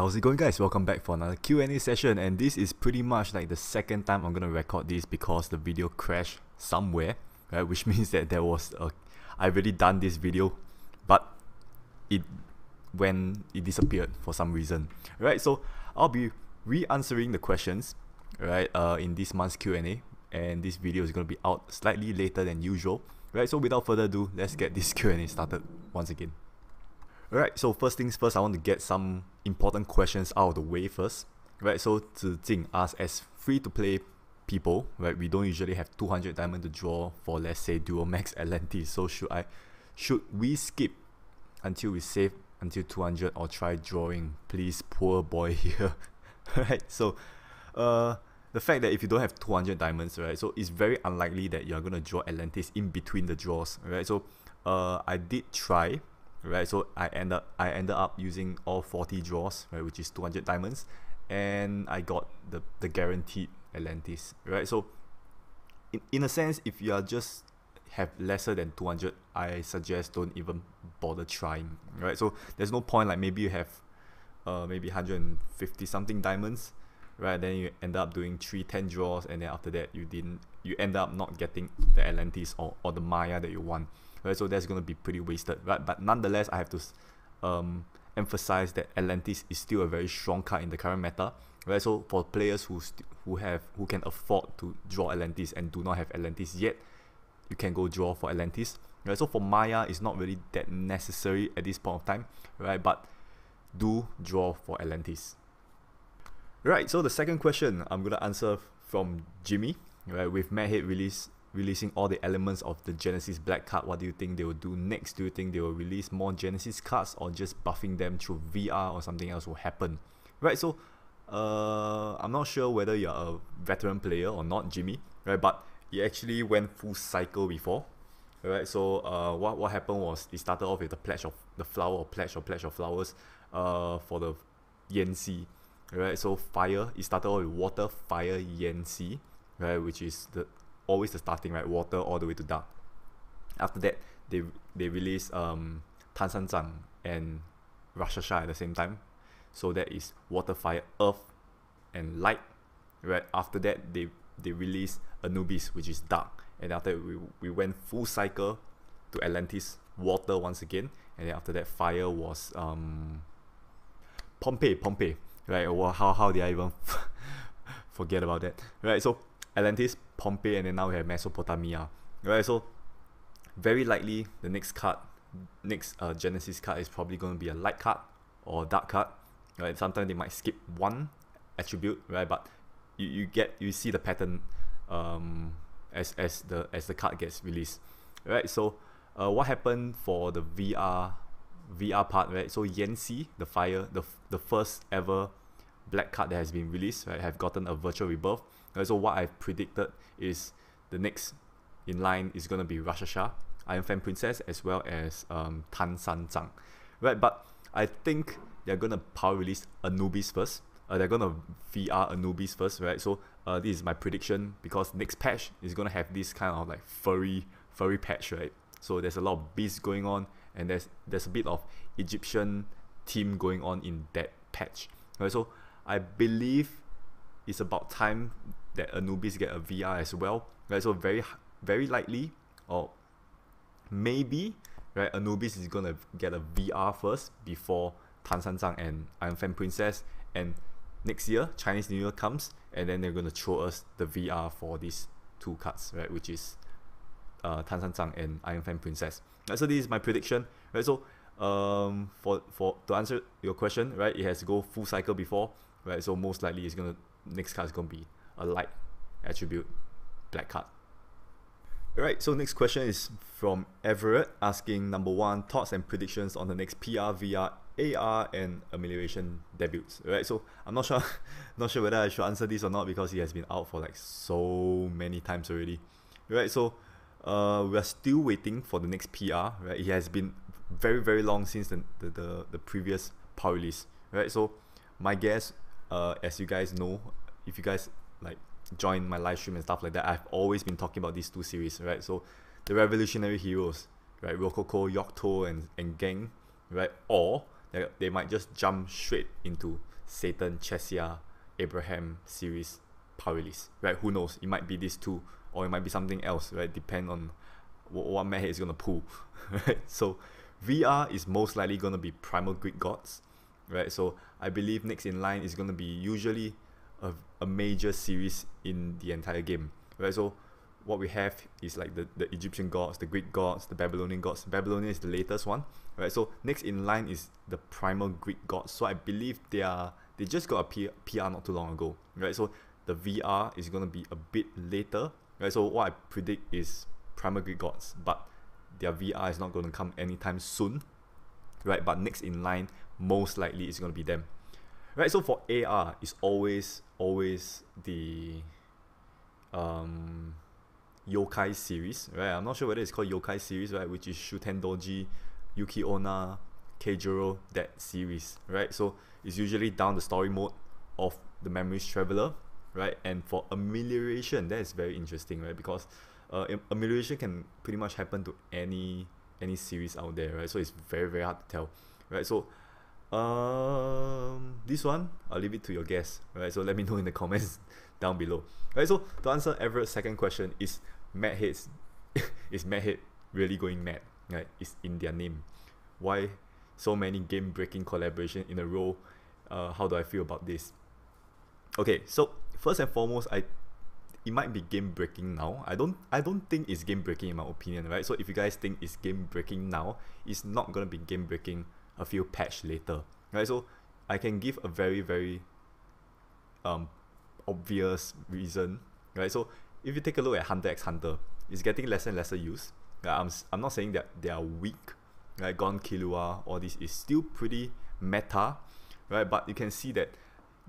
how's it going, guys? Welcome back for another Q&A session, and this is pretty much like the second time I'm gonna record this because the video crashed somewhere, right? Which means that I've already done this video, but it disappeared for some reason, right? So I'll be re-answering the questions, right? In this month's Q&A, and this video is gonna be out slightly later than usual, right? So without further ado, let's get this Q&A started once again. Alright, so first things first, I want to get some important questions out of the way first. Right, so Zijing asks, as free-to-play people, right, we don't usually have 200 diamond to draw for, let's say, Dual Max Atlantis. So should we skip until we save until 200 or try drawing? Please, poor boy here. Right, so the fact that if you don't have 200 diamonds, right, so it's very unlikely that you're going to draw Atlantis in between the draws, right? So I did try. Right, so I ended up using all 40 draws, right, which is 200 diamonds, and I got the guaranteed Atlantis, right? So in a sense, if you are just have lesser than 200, I suggest don't even bother trying, right? So there's no point, like maybe you have maybe 150 something diamonds, right? Then you end up doing 310 draws, and then after that you end up not getting the Atlantis or the Maya that you want. Right, so that's going to be pretty wasted, right? But nonetheless, I have to emphasize that Atlantis is still a very strong card in the current meta, right? So for players who can afford to draw Atlantis and do not have Atlantis yet, you can go draw for Atlantis, right? So for Maya, it's not really that necessary at this point of time, right? But do draw for Atlantis. Right, so the second question I'm going to answer from Jimmy, right? With Madhead releasing all the elements of the Genesis Black card, what do you think they will do next? Do you think they will release more Genesis cards or just buffing them through VR or something else will happen? Right, so I'm not sure whether you're a veteran player or not, Jimmy, right? But it actually went full cycle before, right? So what happened was it started off with the pledge of the flower or pledge of flowers for the Yanxi, right? So fire, it started off with water, fire, Yanxi, right? Which is always the starting, right? Water all the way to dark. After that, they release Tansanzang and Rakshasa at the same time. So that is water, fire, earth, and light. Right. After that, they release Anubis, which is dark. And after that, we went full cycle to Atlantis, water once again. And then after that, fire was Pompeii. Right? Or how did I even forget about that? Right. So Atlantis, Pompeii, and then now we have Mesopotamia, right? So very likely the next Genesis card is probably going to be a light card or dark card, right? Sometimes they might skip one attribute, right? But you see the pattern as the card gets released, right? So what happened for the VR part, right? So Yanxi, the fire, the first ever black card that has been released, right, have gotten a virtual rebirth. Right, so what I've predicted is the next in line is going to be Rakshasa, Iron Fan Princess, as well as Tansanzang, right? But I think they're going to power release Anubis first. They're going to VR Anubis first, right? So this is my prediction, because next patch is going to have this kind of like furry patch, right? So there's a lot of beasts going on, and there's a bit of Egyptian theme going on in that patch, right? So I believe it's about time that Anubis get a VR as well, right? So very likely, or maybe, right, Anubis is gonna get a VR first before Tansanzang and Iron Fan Princess, and next year Chinese New Year comes, and then they're gonna throw us the VR for these two cards, right, which is Tansanzang and Iron Fan Princess. Right, so this is my prediction, right? So to answer your question, right, it has to go full cycle before, right? So most likely next card is gonna be a light attribute black card. Alright, so next question is from Everett, asking number 1, thoughts and predictions on the next PR, VR, AR, and amelioration debuts. Right, so I'm not sure whether I should answer this or not, because he has been out for like so many times already. Right, so we are still waiting for the next PR. Right, it has been very long since the previous power release. Right, so my guess, as you guys know, if you guys like join my live stream and stuff like that, I've always been talking about these two series, right? So the revolutionary heroes, right, Rococo, Yocto, and Gang, right? Or they might just jump straight into Satan, Chesia, Abraham series power release, right? Who knows? It might be these two, or it might be something else, right? Depend on what Madhead is gonna pull, right? So VR is most likely gonna be Primal Greek Gods, right? So I believe next in line is gonna be usually a major series in the entire game, right? So what we have is like the Egyptian gods, the Greek gods, the Babylonian gods. Babylonian is the latest one, right? So next in line is the Primal Greek gods. So I believe they just got a PR not too long ago, right? So the VR is gonna be a bit later, right? So what I predict is Primal Greek gods, but their VR is not gonna come anytime soon, right? But next in line most likely is gonna be them, right? So for AR, it's always the yokai series, right? I'm not sure whether it's called yokai series, right? Which is Shuten Doji, Yuki Onna, Keijiro, that series, right? So it's usually down the story mode of the Memories Traveler, right? And for amelioration, that is very interesting, right? Because amelioration can pretty much happen to any series out there, right? So it's very hard to tell, right? So this one I'll leave it to your guess, right? So let me know in the comments down below, right? So to answer Everett's second question, is Madhead's is Madhead really going mad, right? It's in their name. Why so many game-breaking collaboration in a row? How do I feel about this? Okay, so first and foremost, it might be game-breaking now. I don't think it's game-breaking in my opinion, right? So if you guys think it's game-breaking now, it's not gonna be game-breaking a few patch later, right? So I can give a very obvious reason, right? So if you take a look at Hunter x Hunter, it's getting lesser and lesser use. I'm not saying that they are weak, right? Gon Killua, all this is still pretty meta, right? But you can see that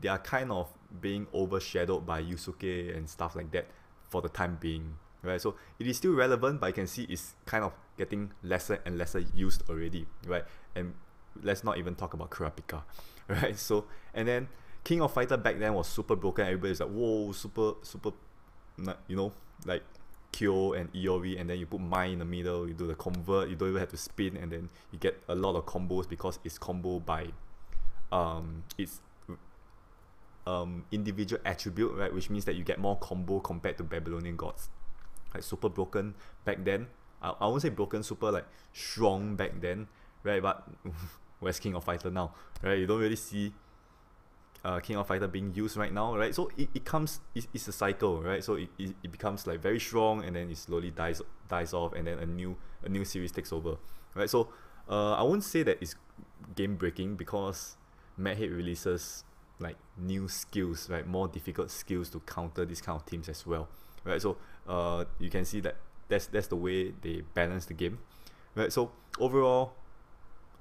they are kind of being overshadowed by Yusuke and stuff like that for the time being, right? So it is still relevant, but you can see it's kind of getting lesser and lesser used already, right? And let's not even talk about Kurapika, right? So, and then King of Fighter back then was super broken. Everybody's like, whoa, super, you know, like Kyo and Iori, and then you put Mai in the middle, you do the convert, you don't even have to spin, and then you get a lot of combos because it's combo by its individual attribute, right? Which means that you get more combo compared to Babylonian gods. Like super broken back then. I won't say broken, super like strong back then, right? But where's King of Fighter now, right? You don't really see King of Fighter being used right now, right? So it's a cycle, right? So it becomes like very strong, and then it slowly dies off, and then a new series takes over, right? So I won't say that it's game breaking, because Madhead releases like new skills, right? More difficult skills to counter these kind of teams as well, right? So you can see that that's the way they balance the game, right? So overall,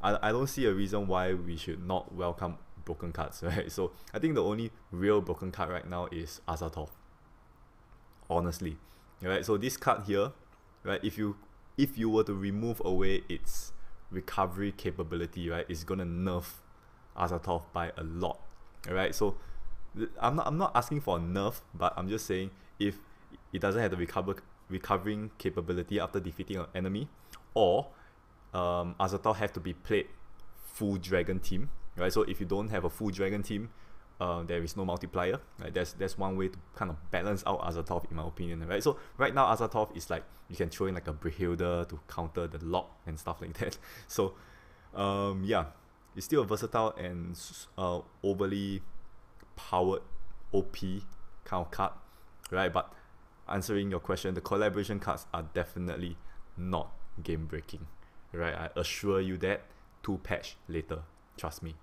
I don't see a reason why we should not welcome broken cards, right? So I think the only real broken card right now is Azathoth, honestly, right? So this card here, right, if you were to remove away its recovery capability, right, it's gonna nerf Azathoth by a lot, right? So I'm not asking for a nerf, but I'm just saying if it doesn't have the recovering capability after defeating an enemy, or Azathoth have to be played full dragon team, right? So if you don't have a full dragon team, there is no multiplier, right? That's one way to kind of balance out Azathoth, in my opinion, right? So right now Azathoth is like, you can throw in like a Brihilda to counter the lock and stuff like that. So yeah, it's still a versatile and overly powered OP kind of card, right? But answering your question, the collaboration cards are definitely not game breaking, right? I assure you that. 2 patch later, trust me.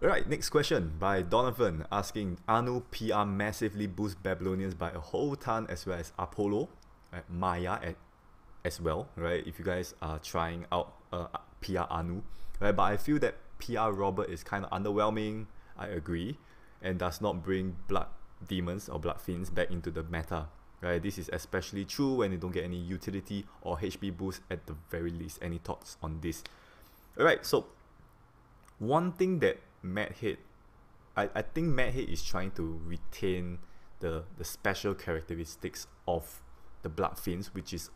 Alright, next question by Donovan, asking, Anu PR massively boosts Babylonians by a whole ton, as well as Apollo, right? Maya as well, right? If you guys are trying out PR Anu, right? But I feel that PR Robo is kind of underwhelming, I agree, and does not bring blood demons or blood fiends back into the meta, right? This is especially true when you don't get any utility or HP boost at the very least. Any thoughts on this? Alright, so one thing that Madhead, I think Madhead is trying to retain the special characteristics of the Blood Fiends, which is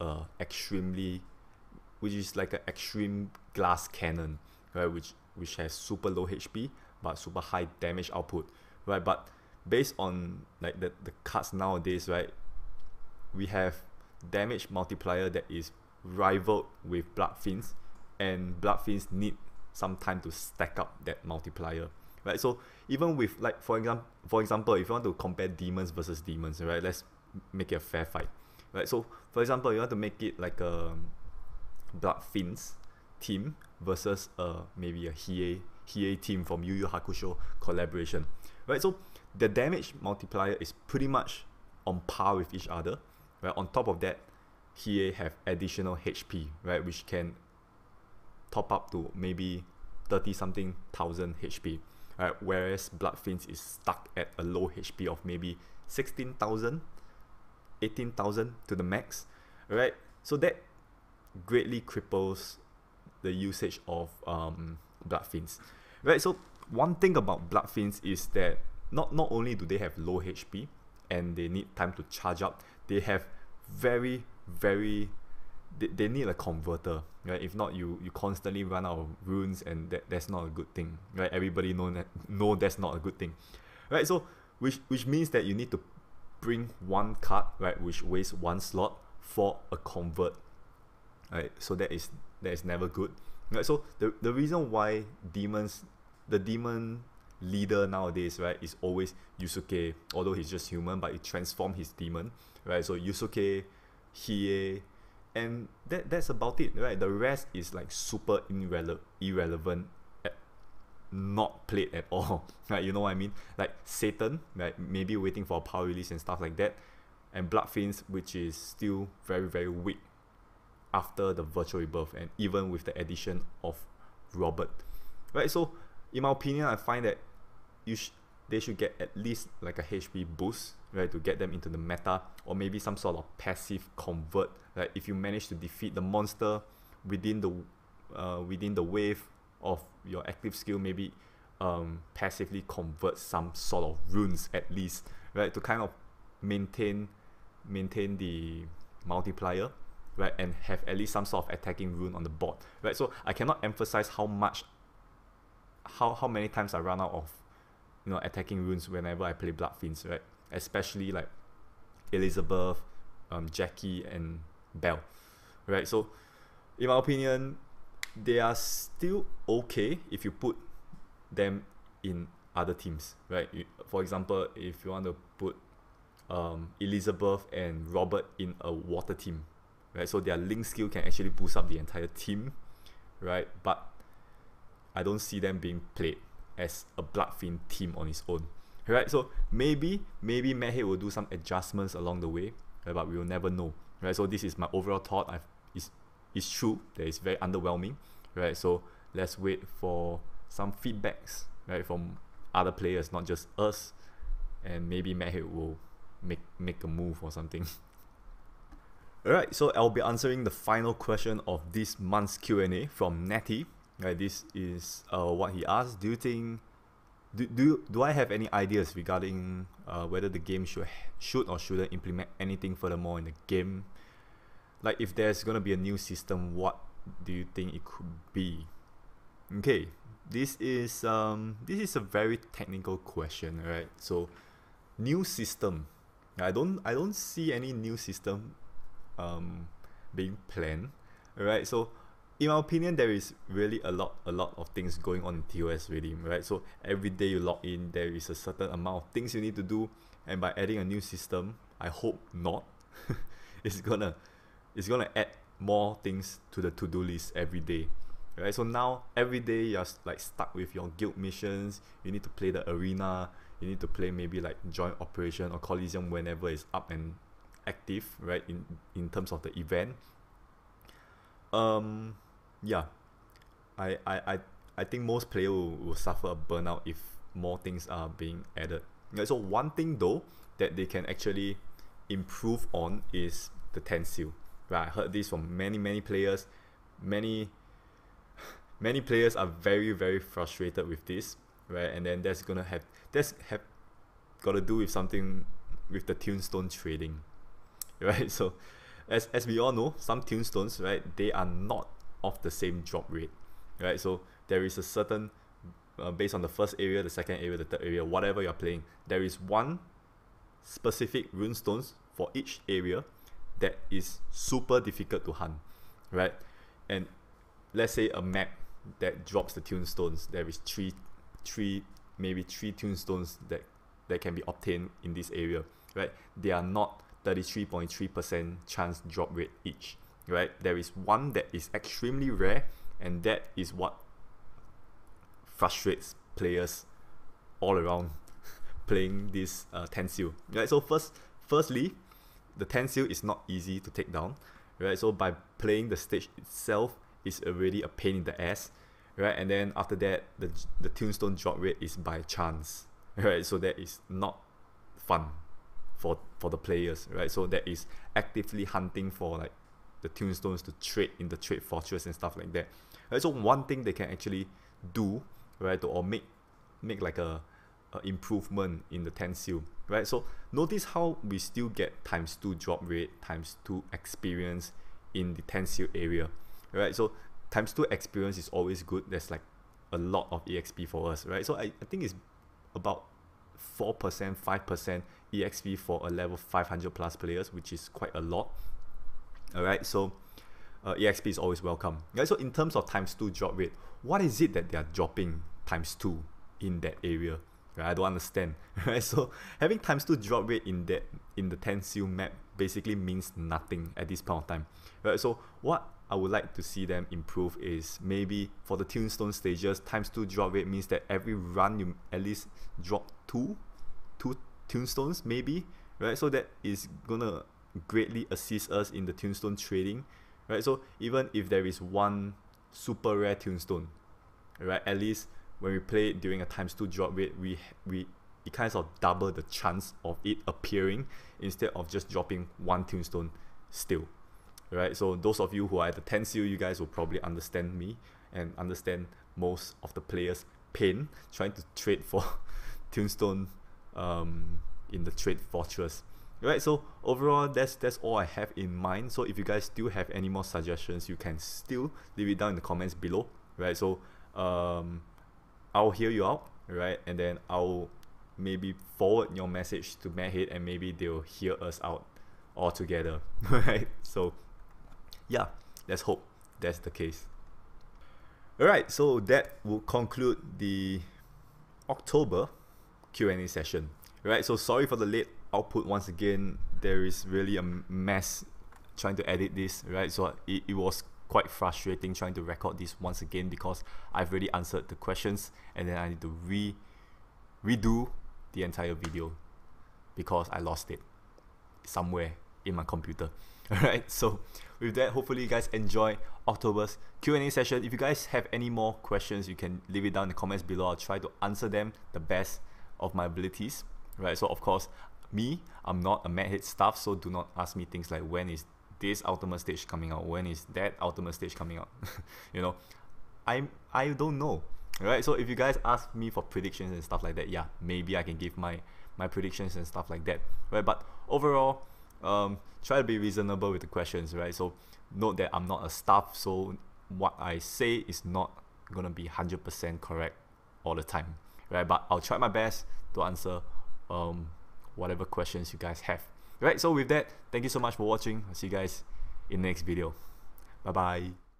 like an extreme glass cannon, right? Which has super low HP, but super high damage output, right? But based on like the cards nowadays, right, we have damage multiplier that is rivaled with Blood Fiends, and Blood Fiends need some time to stack up that multiplier, right? So even with like for example, if you want to compare demons versus demons, right, let's make it a fair fight, right? So for example, you want to make it like a Blood Fiends team versus maybe a Hiei team from Yu Yu Hakusho collaboration, right? So the damage multiplier is pretty much on par with each other, right? On top of that, Hiei have additional HP, right, which can top up to maybe 30 something thousand HP, right? Whereas Blood Fiends is stuck at a low HP of maybe 16,000, 18,000 to the max, right? So that greatly cripples the usage of Blood Fiends, right? So one thing about Blood Fiends is that not only do they have low HP and they need time to charge up, they have very they need a converter, right? If not, you constantly run out of runes, and that's not a good thing, right? Everybody know that's not a good thing, right? So which means that you need to bring one card, right, which wastes one slot for a convert, right? So that is never good, right? So the reason why the demon leader nowadays, right, is always Yusuke, although he's just human, but he transformed his demon, right? So Yusuke, Hiei, and that's about it, right? The rest is like super irrelevant, not played at all, right? You know what I mean? Like Satan, right, maybe waiting for a power release and stuff like that, and Blood Fiends, which is still very weak after the virtual rebirth, and even with the addition of Robert, right? So in my opinion, I find that they should get at least like a HP boost, right, to get them into the meta, or maybe some sort of passive convert, right? If you manage to defeat the monster within the wave of your active skill, maybe passively convert some sort of runes at least, right, to kind of maintain the multiplier, right, and have at least some sort of attacking rune on the board, right? So I cannot emphasize how many times I run out of attacking runes whenever I play Blood Fiends, right? Especially like Elizabeth, Jackie, and Belle, right? So in my opinion, they are still okay if you put them in other teams, right? For example, if you want to put Elizabeth and Robert in a water team, right? So their link skill can actually boost up the entire team, right? But I don't see them being played as a Blood Fiend team on its own, right? So maybe Madhead will do some adjustments along the way, right? But we will never know, right? So this is my overall thought. It's true that it's very underwhelming, right? So let's wait for some feedbacks, right, from other players, not just us, and maybe Madhead will make a move or something. Alright, so I'll be answering the final question of this month's Q&A from Natty. Right, this is what he asked. Do you think do I have any ideas regarding whether the game should or shouldn't implement anything furthermore in the game? Like if there's gonna be a new system, what do you think it could be? Okay, this is a very technical question, right? So new system, I don't see any new system being planned, right? So in my opinion, there is really a lot of things going on in TOS really, right? So every day you log in, there is a certain amount of things you need to do, and by adding a new system, I hope not, it's gonna add more things to the to-do list every day, right? So now every day you're like stuck with your guild missions. You need to play the arena, you need to play maybe like joint operation or Coliseum whenever it's up and active, right, in terms of the event. Yeah, I think most players will suffer a burnout if more things are being added. Yeah, so one thing though that they can actually improve on is the 10 seal. Right, I heard this from many players. Many players are very frustrated with this, right? And then that's got to do with something with the tunestone trading, right? So as we all know, some tunestones, right, they are not of the same drop rate, right? So there is a certain based on the first area, the second area, the third area, whatever you're playing, there is one specific runestones for each area that is super difficult to hunt, right? And let's say a map that drops the tombstones, there is maybe three tombstones that can be obtained in this area, right? They are not 33.3% chance drop rate each, right? There is one that is extremely rare, and that is what frustrates players all around playing this 10 seal, right? So firstly, the 10 seal is not easy to take down, right? So by playing the stage itself is already a pain in the ass, right? And then after that, the tombstone drop rate is by chance, right? So that is not fun for the players, right? So that is actively hunting for like the tombstones to trade in the trade fortress and stuff like that, right? So one thing they can actually do, right, or make like a improvement in the 10 seal, right? So notice how we still get ×2 drop rate, ×2 experience in the 10 seal area, right? So ×2 experience is always good. There's like a lot of EXP for us, right? So I think it's about 4%, 5% EXP for a level 500 plus players, which is quite a lot. Alright, so EXP is always welcome. Right, so in terms of ×2 drop rate, what is it that they are dropping ×2 in that area? Right, I don't understand. Right, so having ×2 drop rate in the 10 seal map basically means nothing at this point of time. Right, so what I would like to see them improve is maybe for the tombstone stages, ×2 drop rate means that every run you at least drop two tombstones maybe, right? So that is gonna greatly assist us in the tombstone trading, right? So even if there is one super rare tombstone, right, at least when we play it during a ×2 drop rate, it kind of double the chance of it appearing instead of just dropping one tombstone still, right? So those of you who are at the 10 seal, you guys will probably understand me and understand most of the players' pain trying to trade for tombstone in the trade fortress. Right, so overall that's all I have in mind. So if you guys still have any more suggestions, you can still leave it down in the comments below, right? So I'll hear you out, right? And then I'll maybe forward your message to Madhead, and maybe they'll hear us out all together. Right, so yeah, let's hope that's the case. Alright, so that will conclude the October Q&A session. Right, so sorry for the late output once again. There is really a mess trying to edit this, right? So it was quite frustrating trying to record this once again, because I've already answered the questions and then I need to redo the entire video because I lost it somewhere in my computer. Alright, so with that, hopefully you guys enjoy October's Q&A session. If you guys have any more questions, you can leave it down in the comments below. I'll try to answer them the best of my abilities. Right, so of course, I'm not a Madhead staff, so do not ask me things like when is this ultimate stage coming out, when is that ultimate stage coming out. You know, I don't know. Right, so if you guys ask me for predictions and stuff like that, yeah, maybe I can give my predictions and stuff like that. Right, but overall, try to be reasonable with the questions. Right, so note that I'm not a staff, so what I say is not gonna be 100% correct all the time. Right, but I'll try my best to answer whatever questions you guys have. Right, so with that, thank you so much for watching. I'll see you guys in the next video. Bye bye.